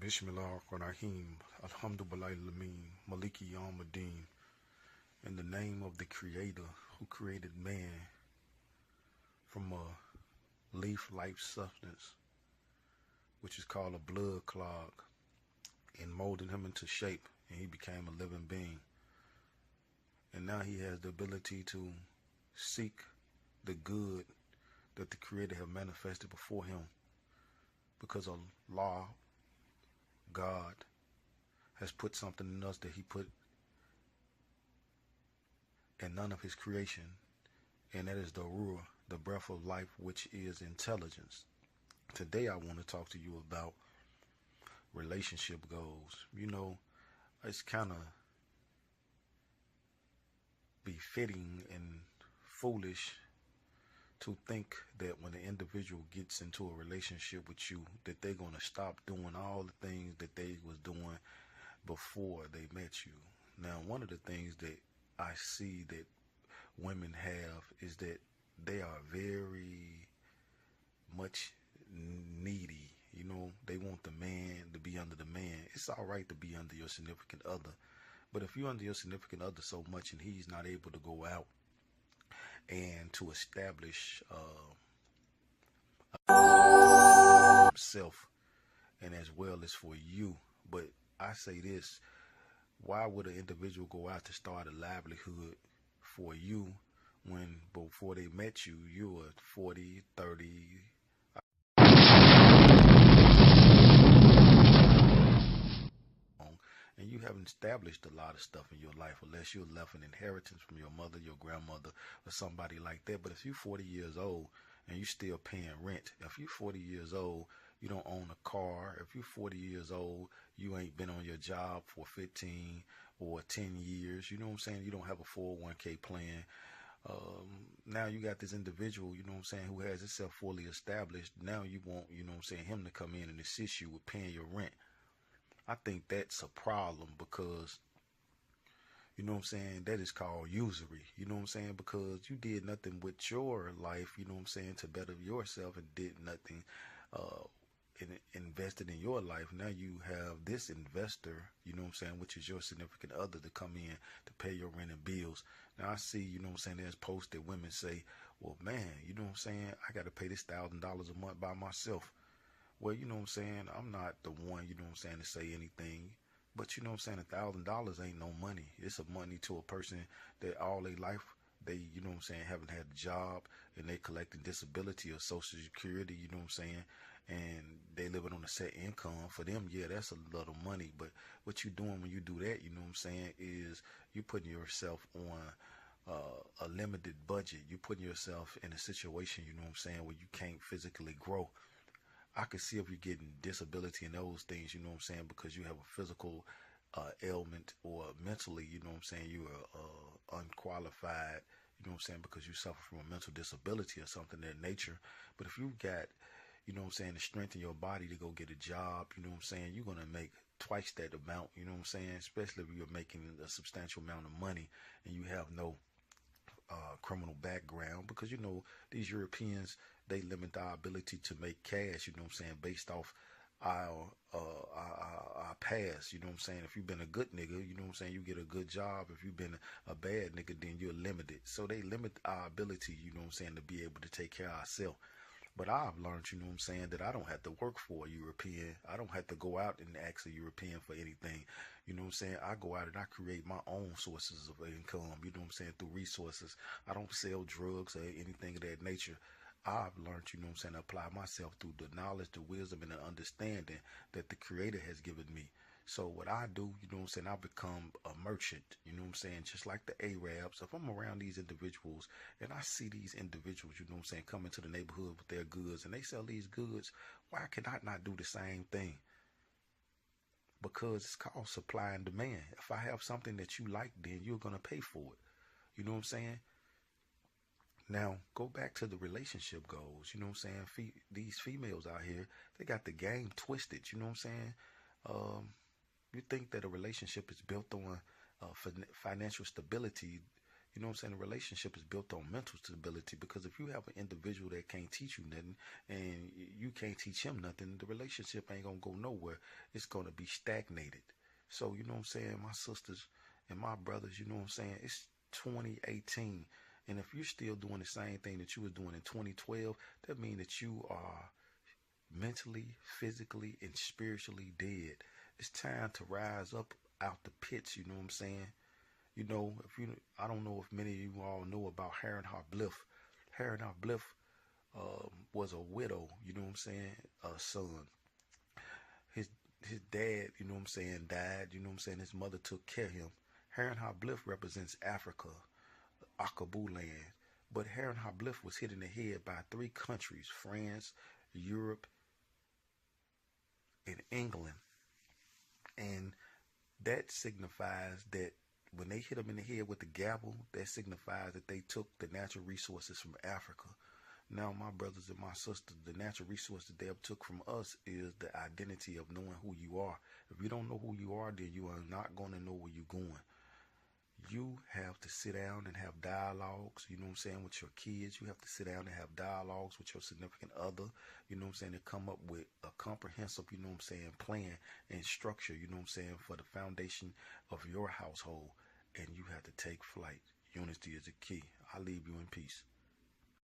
Bismillah ar-Rahim, Alhamdulillah Lameen, Maliki Yawmuddin, in the name of the Creator who created man from a leaf-like substance, which is called a blood clog, and molded him into shape, and he became a living being. And now he has the ability to seek the good that the Creator have manifested before him, because Allah, God, has put something in us that he put in none of his creation, and that is the Ruah, the breath of life, which is intelligence. Today I want to talk to you about relationship goals. It's kind of befitting and foolish to think that when an individual gets into a relationship with you, that they're going to stop doing all the things that they was doing before they met you. Now, one of the things that I see that women have is that they are very much needy. They want the man to be under the man. It's all right to be under your significant other, but if you're under your significant other so much and he's not able to go out and to establish himself, and as well as for you. But I say this: why would an individual go out to start a livelihood for you when before they met you, you were 40, 30, and you haven't established a lot of stuff in your life, unless you left an inheritance from your mother, your grandmother, or somebody like that. But if you're 40 years old and you still paying rent, if you're 40 years old, you don't own a car, if you're 40 years old, you ain't been on your job for 15 or 10 years, you know what I'm saying? You don't have a 401k plan. Now you got this individual, you know what I'm saying, who has himself fully established. Now you want, you know what I'm saying, him to come in and assist you with paying your rent. I think that's a problem, because, you know what I'm saying, that is called usury, you know what I'm saying, because you did nothing with your life, you know what I'm saying, to better yourself, and did nothing invested in your life. Now you have this investor, you know what I'm saying, which is your significant other, to come in to pay your rent and bills. Now I see, you know what I'm saying, there's posts that women say, well, man, you know what I'm saying, I got to pay this $1,000 a month by myself. Well, you know what I'm saying, I'm not the one, you know what I'm saying, to say anything. But you know what I'm saying, $1,000 ain't no money. It's a money to a person that all their life, they, you know what I'm saying, haven't had a job, and they collecting disability or social security, you know what I'm saying, and they living on a set income. For them, yeah, that's a lot of money. But what you doing when you do that, you know what I'm saying, is you putting yourself on a limited budget. You putting yourself in a situation, you know what I'm saying, where you can't physically grow. I could see if you're getting disability and those things, you know what I'm saying, because you have a physical ailment, or mentally, you know what I'm saying, you are unqualified, you know what I'm saying, because you suffer from a mental disability or something of that nature. But if you got, you know what I'm saying, the strength in your body to go get a job, you know what I'm saying, you're going to make twice that amount, you know what I'm saying, especially if you're making a substantial amount of money and you have no criminal background, because these Europeans, they limit our ability to make cash, you know what I'm saying, based off our past, you know what I'm saying. If you've been a good nigga, you know what I'm saying, you get a good job. If you've been a bad nigga, then you're limited. So they limit our ability, you know what I'm saying, to be able to take care of ourselves. But I've learned, you know what I'm saying, that I don't have to work for a European. I don't have to go out and ask a European for anything. You know what I'm saying? I go out and I create my own sources of income, you know what I'm saying, through resources. I don't sell drugs or anything of that nature. I've learned, you know what I'm saying, to apply myself through the knowledge, the wisdom, and the understanding that the Creator has given me. So what I do, you know what I'm saying, I become a merchant, you know what I'm saying, just like the Arabs. If I'm around these individuals and I see these individuals, you know what I'm saying, come into the neighborhood with their goods and they sell these goods, why can I not do the same thing? Because it's called supply and demand. If I have something that you like, then you're going to pay for it. You know what I'm saying? Now, go back to the relationship goals. You know what I'm saying? These females out here, they got the game twisted. You know what I'm saying? Um, you think that a relationship is built on financial stability, You know what I'm saying? The relationship is built on mental stability, because if you have an individual that can't teach you nothing and you can't teach him nothing, the relationship ain't gonna go nowhere. It's gonna be stagnated. So, you know what I'm saying? My sisters and my brothers, you know what I'm saying? It's 2018. And if you're still doing the same thing that you were doing in 2012, that means that you are mentally, physically, and spiritually dead. It's time to rise up out the pits, you know what I'm saying? You know, I don't know if many of you all know about Harrenhal Bliff. Harrenhal Bliff was a widow, you know what I'm saying, son. His his dad, you know what I'm saying, died, you know what I'm saying, his mother took care of him. Harrenhal Bliff represents Africa, Akabu land. But Harrenhal Bliff was hit in the head by 3 countries: France, Europe, and England. And that signifies that when they hit him in the head with the gavel, that signifies that they took the natural resources from Africa. Now, my brothers and my sisters, the natural resource that they have took from us is the identity of knowing who you are. If you don't know who you are, then you are not going to know where you're going. You have to sit down and have dialogues, you know what I'm saying, with your kids. You have to sit down and have dialogues with your significant other, you know what I'm saying, and come up with a comprehensive, you know what I'm saying, plan and structure, you know what I'm saying, for the foundation of your household. And you have to take flight. Unity is the key. I leave you in peace.